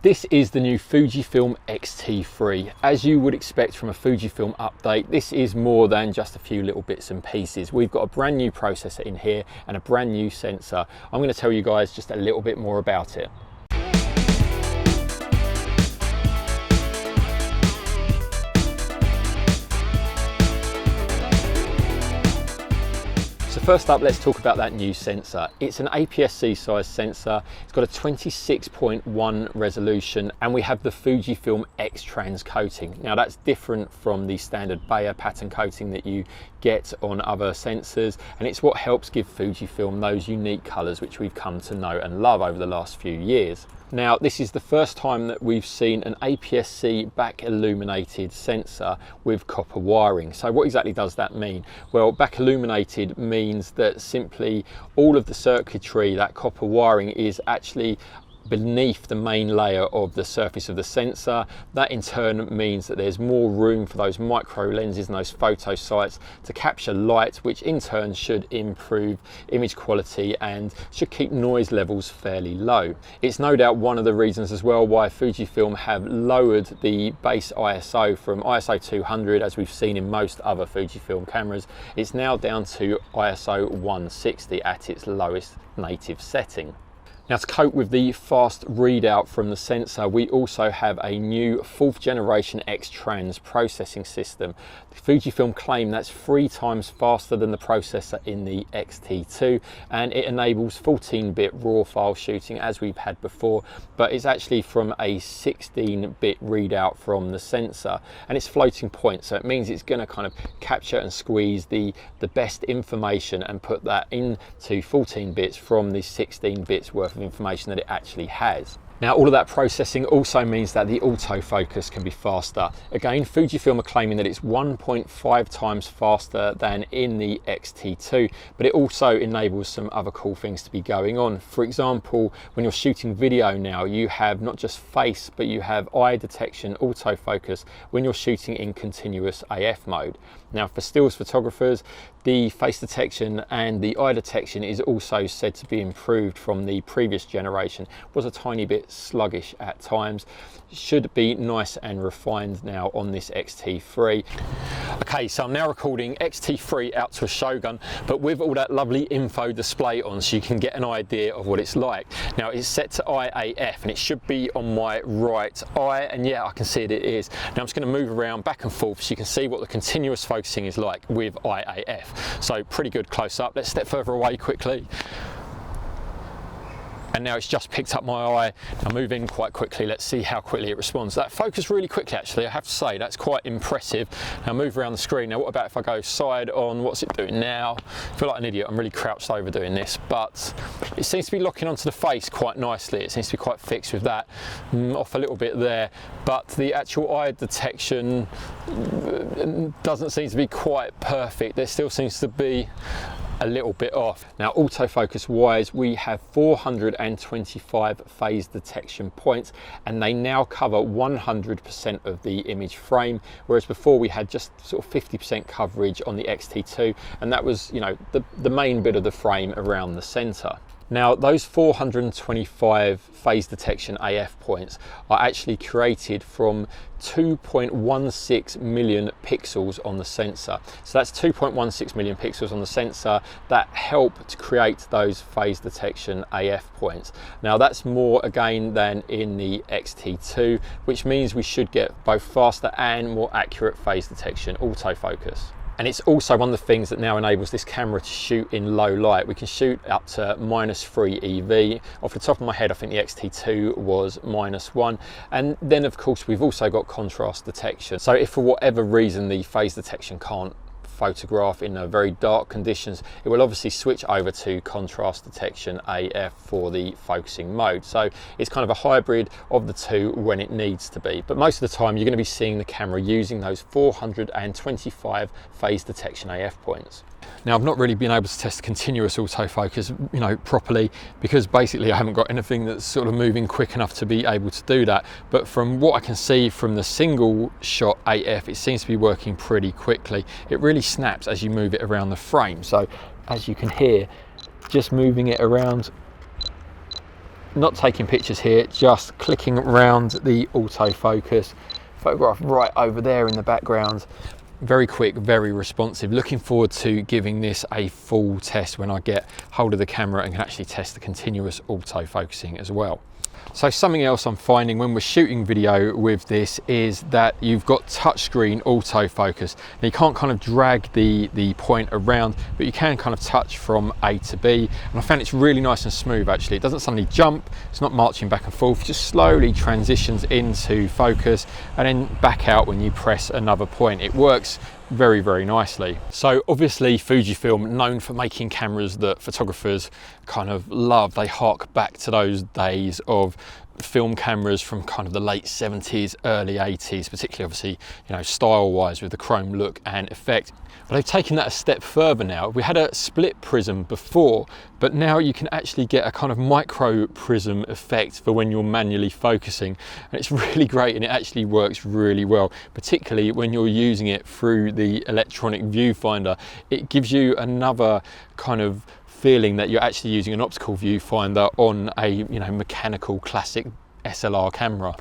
This is the new Fujifilm X-T3. As you would expect from a Fujifilm update, this is more than just a few little bits and pieces. We've got a brand new processor in here and a brand new sensor. I'm going to tell you guys just a little bit more about it. First up, let's talk about that new sensor. It's an APS-C size sensor. It's got a 26.1 resolution, and we have the Fujifilm X transcoating. Now that's different from the standard Bayer pattern coating that you get on other sensors, and it's what helps give Fujifilm those unique colors which we've come to know and love over the last few years. Now, this is the first time that we've seen an APS-C back illuminated sensor with copper wiring. So what exactly does that mean? Well, back illuminated means that simply all of the circuitry, that copper wiring, is actually beneath the main layer of the surface of the sensor. That in turn means that there's more room for those micro lenses and those photo sites to capture light, which in turn should improve image quality and should keep noise levels fairly low. It's no doubt one of the reasons as well why Fujifilm have lowered the base ISO from ISO 200, as we've seen in most other Fujifilm cameras. It's now down to ISO 160 at its lowest native setting. Now, to cope with the fast readout from the sensor, we also have a new 4th generation X-Trans processing system. Fujifilm claim that's 3 times faster than the processor in the X-T2, and it enables 14-bit RAW file shooting as we've had before, but it's actually from a 16-bit readout from the sensor, and it's floating point, so it means it's going to kind of capture and squeeze the best information and put that into 14 bits from the 16 bits worth of information that it actually has. Now, all of that processing also means that the autofocus can be faster. Again, Fujifilm are claiming that it's 1.5 times faster than in the X-T2, but it also enables some other cool things to be going on. For example, when you're shooting video now, you have not just face, but you have eye detection autofocus when you're shooting in continuous AF mode. Now, for stills photographers, the face detection and the eye detection is also said to be improved from the previous generation. It was a tiny bit sluggish at times. Should be nice and refined now on this X-T3. Okay, so I'm now recording X-T3 out to a Shogun, but with all that lovely info display on, so you can get an idea of what it's like. Now, it's set to IAF and it should be on my right eye, and yeah, I can see it is. Now I'm just going to move around back and forth so you can see what the continuous focusing is like with IAF. So pretty good close up. Let's step further away quickly. And now it's just picked up my eye. I'll move in quite quickly. Let's see how quickly it responds. That focused really quickly, actually, I have to say. That's quite impressive. Now move around the screen. Now what about if I go side on? What's it doing now? I feel like an idiot. I'm really crouched over doing this, but it seems to be locking onto the face quite nicely. It seems to be quite fixed with that. Off a little bit there, but the actual eye detection doesn't seem to be quite perfect. There still seems to be a little bit off. Now, autofocus wise, we have 425 phase detection points, and they now cover 100% of the image frame, whereas before we had just sort of 50% coverage on the X-T2, and that was, you know, the main bit of the frame around the center. Now, those 425 phase detection AF points are actually created from 2.16 million pixels on the sensor. So that's 2.16 million pixels on the sensor that help to create those phase detection AF points. Now, that's more again than in the X-T2, which means we should get both faster and more accurate phase detection autofocus. And it's also one of the things that now enables this camera to shoot in low light. We can shoot up to -3 EV. Off the top of my head, I think the X-T2 was -1. And then of course, we've also got contrast detection. So if for whatever reason the phase detection can't photograph in very dark conditions, it will obviously switch over to contrast detection AF for the focusing mode. So it's kind of a hybrid of the two when it needs to be, but most of the time you're going to be seeing the camera using those 425 phase detection AF points. Now, I've not really been able to test continuous autofocus, you know, properly, because basically I haven't got anything that's sort of moving quick enough to be able to do that. But from what I can see from the single shot AF, it seems to be working pretty quickly. It really snaps as you move it around the frame. So as you can hear, just moving it around not taking pictures here, just clicking around the autofocus, photograph right over there in the background. Very quick, very responsive. Looking forward to giving this a full test when I get hold of the camera and can actually test the continuous autofocusing as well. So something else I'm finding when we're shooting video with this is that you've got touchscreen autofocus. Now you can't kind of drag the point around, but you can kind of touch from A to B. And I found it's really nice and smooth actually. It doesn't suddenly jump, it's not marching back and forth, it just slowly transitions into focus and then back out when you press another point. It works very, very nicely. So obviously Fujifilm, known for making cameras that photographers kind of love. They hark back to those days of film cameras from kind of the late 70s, early 80s, particularly obviously, you know, style wise with the chrome look and effect. But they've taken that a step further now. We had a split prism before, but now you can actually get a kind of micro prism effect for when you're manually focusing. And it's really great and it actually works really well, particularly when you're using it through the electronic viewfinder. It gives you another kind of feeling that you're actually using an optical viewfinder on a, you know, mechanical classic SLR camera.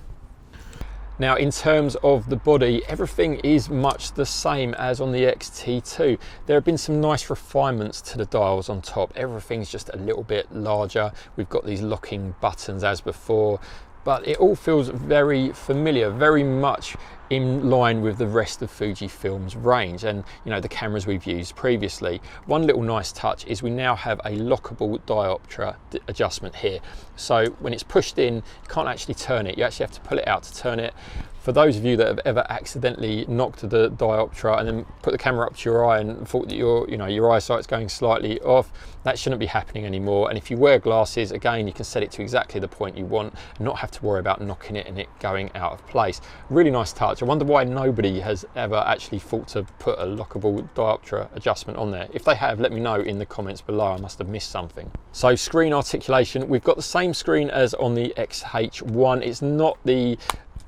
Now in terms of the body, everything is much the same as on the X-T2. There have been some nice refinements to the dials on top. Everything's just a little bit larger. We've got these locking buttons as before, but it all feels very familiar, very much in line with the rest of Fujifilm's range and, you know, the cameras we've used previously. One little nice touch is we now have a lockable dioptre adjustment here. So when it's pushed in, you can't actually turn it. You actually have to pull it out to turn it. For those of you that have ever accidentally knocked the dioptre and then put the camera up to your eye and thought that your eyesight's going slightly off, that shouldn't be happening anymore. And if you wear glasses, again, you can set it to exactly the point you want and not have to worry about knocking it and it going out of place. Really nice touch. I wonder why nobody has ever actually thought to put a lockable dioptre adjustment on there. If they have, let me know in the comments below. I must have missed something. So screen articulation, we've got the same screen as on the XH1. It's not the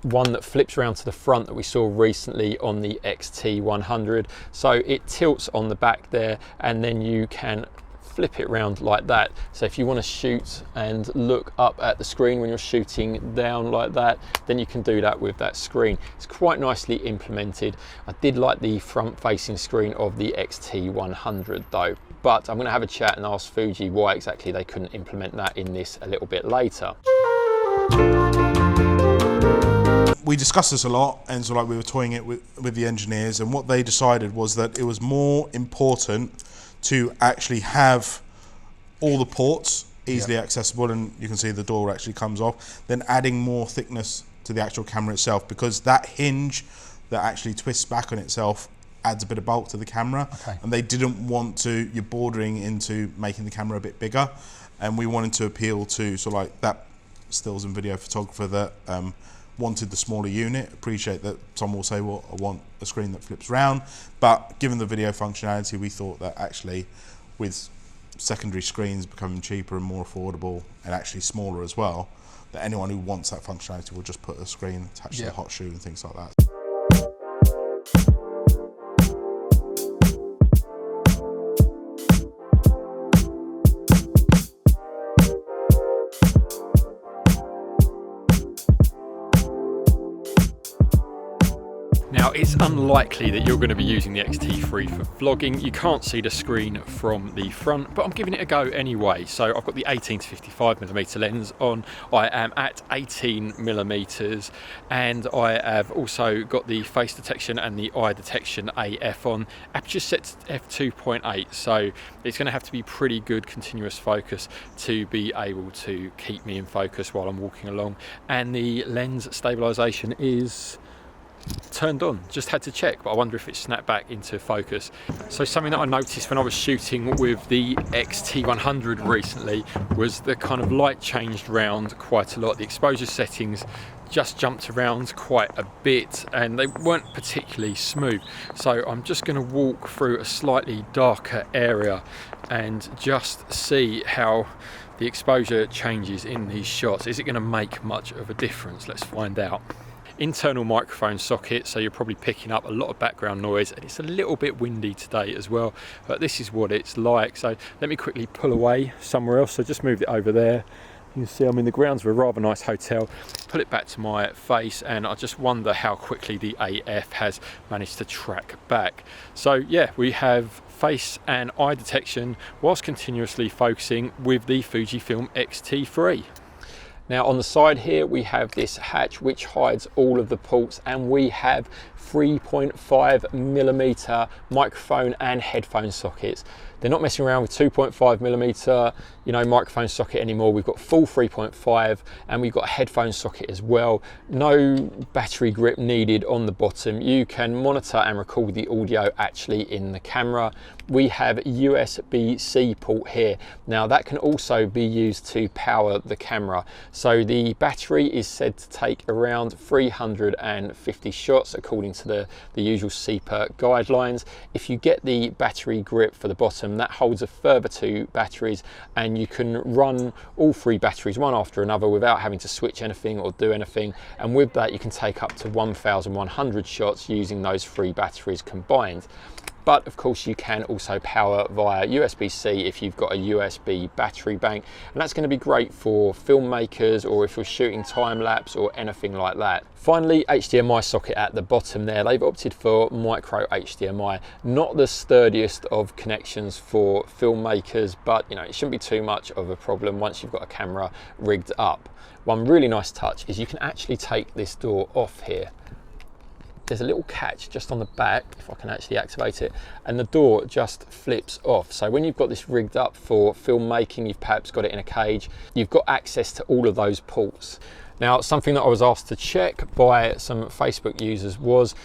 one that flips around to the front that we saw recently on the X-T100. So it tilts on the back there and then you can flip it around like that. So if you want to shoot and look up at the screen when you're shooting down like that, then you can do that with that screen. It's quite nicely implemented. I did like the front facing screen of the X-T100 though, but I'm going to have a chat and ask Fuji why exactly they couldn't implement that in this a little bit later. We discussed this a lot, and so like we were toying it with the engineers, and what they decided was that it was more important to actually have all the ports easily accessible, and you can see the door actually comes off, than adding more thickness to the actual camera itself, because that hinge that actually twists back on itself adds a bit of bulk to the camera. And they didn't want to, you're bordering into making the camera a bit bigger, and we wanted to appeal to sort of like that stills and video photographer that wanted the smaller unit. Appreciate that some will say, well, I want a screen that flips round, but given the video functionality, we thought that actually with secondary screens becoming cheaper and more affordable and actually smaller as well, that anyone who wants that functionality will just put a screen attached to the hot shoe and things like that. Now, it's unlikely that you're going to be using the X-T3 for vlogging. You can't see the screen from the front, but I'm giving it a go anyway. So I've got the 18 to 55mm lens on. I am at 18mm, and I have also got the face detection and the eye detection AF on. Aperture set to f2.8, so it's going to have to be pretty good continuous focus to be able to keep me in focus while I'm walking along. And the lens stabilization is turned on. Just had to check, but I wonder if it snapped back into focus. So something that I noticed when I was shooting with the X-T100 recently was the kind of light changed around quite a lot. The exposure settings just jumped around quite a bit and they weren't particularly smooth. So I'm just going to walk through a slightly darker area and just see how the exposure changes in these shots. Is it going to make much of a difference? Let's find out. Internal microphone socket, so you're probably picking up a lot of background noise, and it's a little bit windy today as well, but this is what it's like. So let me quickly pull away somewhere else. So just moved it over there, You can see I'm in the grounds of a rather nice hotel. Put it back to my face and I just wonder how quickly the AF has managed to track back. So yeah, we have face and eye detection whilst continuously focusing with the Fujifilm X-T3. Now on the side here we have this hatch which hides all of the ports, and we have 3.5mm microphone and headphone sockets. They're not messing around with 2.5mm, you know, microphone socket anymore. We've got full 3.5 and we've got a headphone socket as well. No battery grip needed on the bottom. You can monitor and record the audio actually in the camera. We have a USB-C port here. Now that can also be used to power the camera. So the battery is said to take around 350 shots according to the usual CPER guidelines. If you get the battery grip for the bottom, that holds a further 2 batteries, and you can run all 3 batteries one after another without having to switch anything or do anything. And with that you can take up to 1,100 shots using those 3 batteries combined. But of course you can also power via USB-C if you've got a USB battery bank, and that's going to be great for filmmakers or if you're shooting time lapse or anything like that. Finally, HDMI socket at the bottom there. They've opted for micro HDMI, not the sturdiest of connections for filmmakers, but you know, it shouldn't be too much of a problem once you've got a camera rigged up. One really nice touch is you can actually take this door off here. There's a little catch just on the back, if I can actually activate it, and the door just flips off. So when you've got this rigged up for filmmaking, you've perhaps got it in a cage, you've got access to all of those ports. Now, something that I was asked to check by some Facebook users was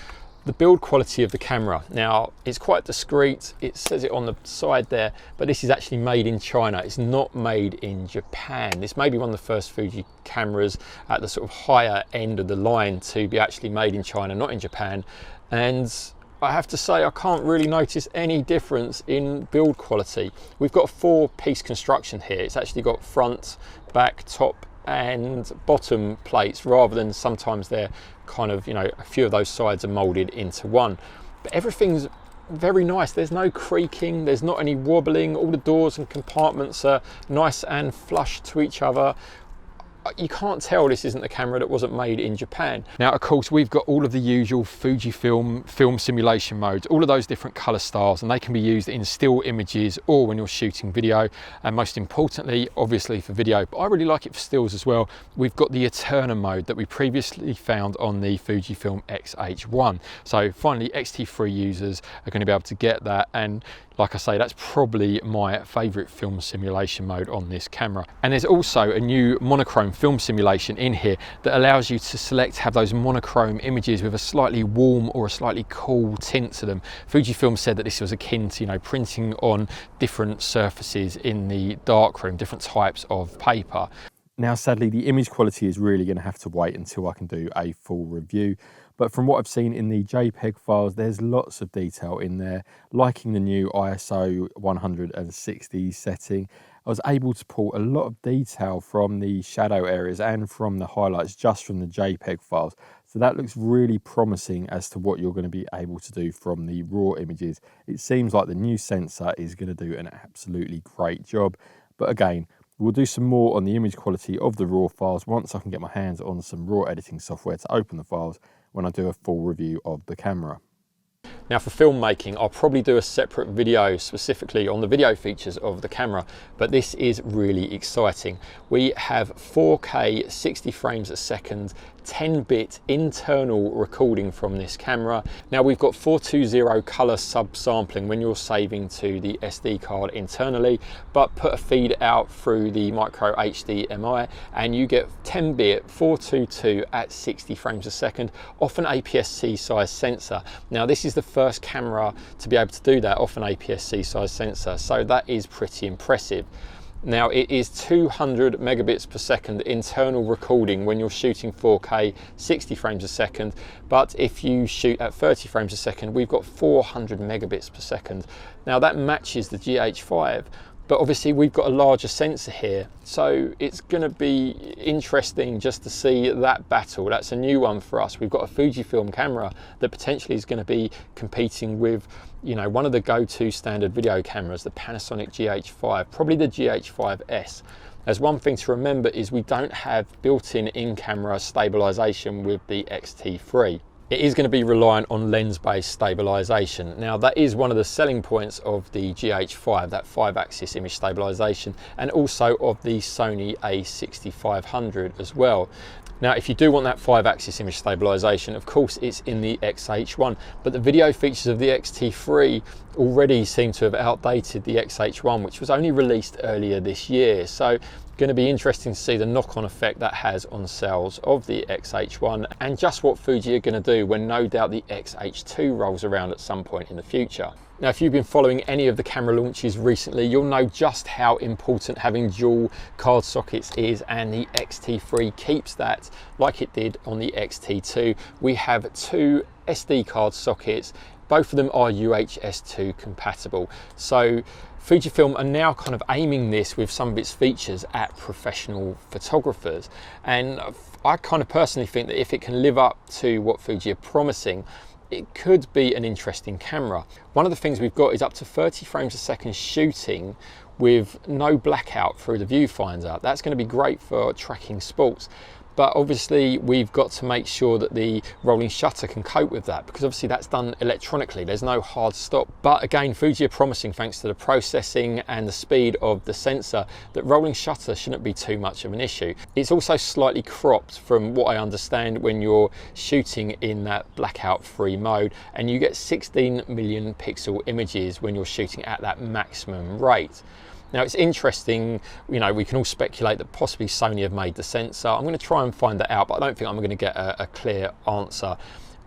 the build quality of the camera. Now, it's quite discreet, it says it on the side there, but this is actually made in China. It's not made in Japan. This may be one of the first Fuji cameras at the sort of higher end of the line to be actually made in China, not in Japan. And I have to say, I can't really notice any difference in build quality. We've got a 4-piece construction here. It's actually got front, back, top and bottom plates, rather than sometimes they're kind of, you know, a few of those sides are molded into one. But everything's very nice. There's no creaking, there's not any wobbling. All the doors and compartments are nice and flush to each other. You can't tell this isn't a camera that wasn't made in Japan. Now, of course, we've got all of the usual Fujifilm film simulation modes, all of those different color styles, and they can be used in still images or when you're shooting video. And most importantly, obviously for video, but I really like it for stills as well. We've got the Eterna mode that we previously found on the Fujifilm X-H1. So finally, X-T3 users are going to be able to get that. And like I say, that's probably my favorite film simulation mode on this camera. And there's also a new monochrome film simulation in here that allows you to select, have those monochrome images with a slightly warm or a slightly cool tint to them. Fujifilm said that this was akin to, you know, printing on different surfaces in the darkroom, different types of paper. Now, sadly, the image quality is really going to have to wait until I can do a full review. But from what I've seen in the JPEG files, there's lots of detail in there. Liking the new ISO 160 setting, I was able to pull a lot of detail from the shadow areas and from the highlights just from the JPEG files. So that looks really promising as to what you're going to be able to do from the raw images. It seems like the new sensor is going to do an absolutely great job. But again, we'll do some more on the image quality of the raw files once I can get my hands on some raw editing software to open the files when I do a full review of the camera. Now, for filmmaking, I'll probably do a separate video specifically on the video features of the camera, but this is really exciting. We have 4K 60 frames a second 10-bit internal recording from this camera. Now, we've got 420 color subsampling when you're saving to the SD card internally, but put a feed out through the micro HDMI and you get 10-bit 422 at 60 frames a second off an APS-C size sensor. Now, this is the first camera to be able to do that off an APS-C size sensor, so that is pretty impressive. Now, it is 200 megabits per second internal recording when you're shooting 4K 60 frames a second, but if you shoot at 30 frames a second, we've got 400 megabits per second. Now, that matches the GH5, but obviously we've got a larger sensor here, so it's going to be interesting just to see that battle. That's a new one for us. We've got a Fujifilm camera that potentially is going to be competing with, you know, one of the go-to standard video cameras, the Panasonic GH5, probably the GH5S. As one thing to remember is we don't have built-in in-camera stabilization with the X-T3. It is going to be reliant on lens-based stabilization. Now that is one of the selling points of the GH5, that 5-axis image stabilization, and also of the Sony a6500 as well. Now, if you do want that 5-axis image stabilization, of course it's in the XH1, but the video features of the X-T3 already seem to have outdated the XH1, which was only released earlier this year. So going to be interesting to see the knock-on effect that has on sales of the XH1, and just what Fuji are going to do when no doubt the XH2 rolls around at some point in the future. Now, if you've been following any of the camera launches recently, you'll know just how important having dual card sockets is, and the X-T3 keeps that like it did on the X-T2. We have 2 SD card sockets. Both of them are UHS-2 compatible. So Fujifilm are now kind of aiming this with some of its features at professional photographers. And I kind of personally think that if it can live up to what Fuji are promising, it could be an interesting camera. One of the things we've got is up to 30 frames a second shooting with no blackout through the viewfinder. That's going to be great for tracking sports. But obviously we've got to make sure that the rolling shutter can cope with that, because obviously that's done electronically. There's no hard stop. But again, Fuji are promising, thanks to the processing and the speed of the sensor, that rolling shutter shouldn't be too much of an issue. It's also slightly cropped from what I understand when you're shooting in that blackout free mode, and you get 16 million pixel images when you're shooting at that maximum rate. Now it's interesting, you know, we can all speculate that possibly Sony have made the sensor. I'm going to try and find that out, but I don't think I'm going to get a clear answer.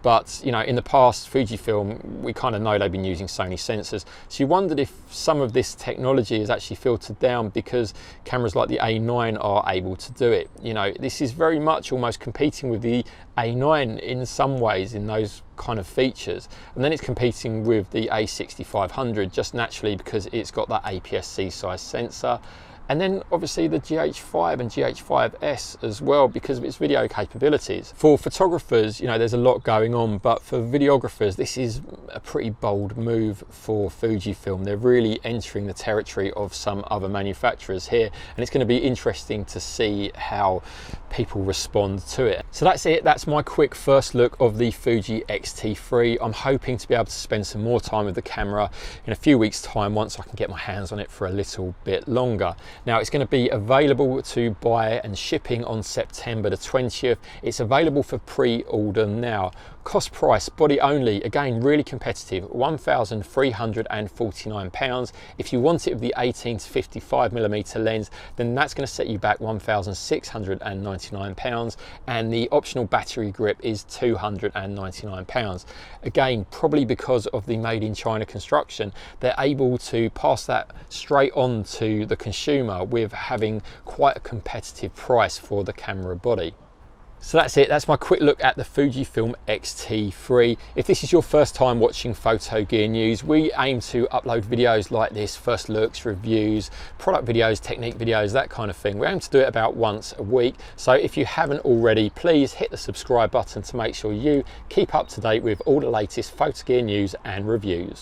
But, you know, in the past, Fujifilm, we kind of know they've been using Sony sensors. So you wondered if some of this technology is actually filtered down because cameras like the A9 are able to do it. You know, this is very much almost competing with the A9 in some ways in those kind of features. And then it's competing with the A6500 just naturally because it's got that APS-C size sensor. And then obviously the GH5 and GH5S as well because of its video capabilities. For photographers, you know, there's a lot going on, but for videographers, this is a pretty bold move for Fujifilm. They're really entering the territory of some other manufacturers here, and it's going to be interesting to see how people respond to it. So that's it. That's my quick first look of the Fuji X-T3. I'm hoping to be able to spend some more time with the camera in a few weeks' time once I can get my hands on it for a little bit longer. Now it's going to be available to buy and shipping on September the 20th. It's available for pre-order now. Cost price, body only, again really competitive, £1,349. If you want it with the 18 to 55mm lens, then that's going to set you back £1,699, and the optional battery grip is £299. Again, probably because of the made in China construction, they're able to pass that straight on to the consumer with having quite a competitive price for the camera body. So that's it, that's my quick look at the Fujifilm X-T3. If this is your first time watching Photo Gear News, we aim to upload videos like this, first looks, reviews, product videos, technique videos, that kind of thing. We aim to do it about once a week. So if you haven't already, please hit the subscribe button to make sure you keep up to date with all the latest Photo Gear news and reviews.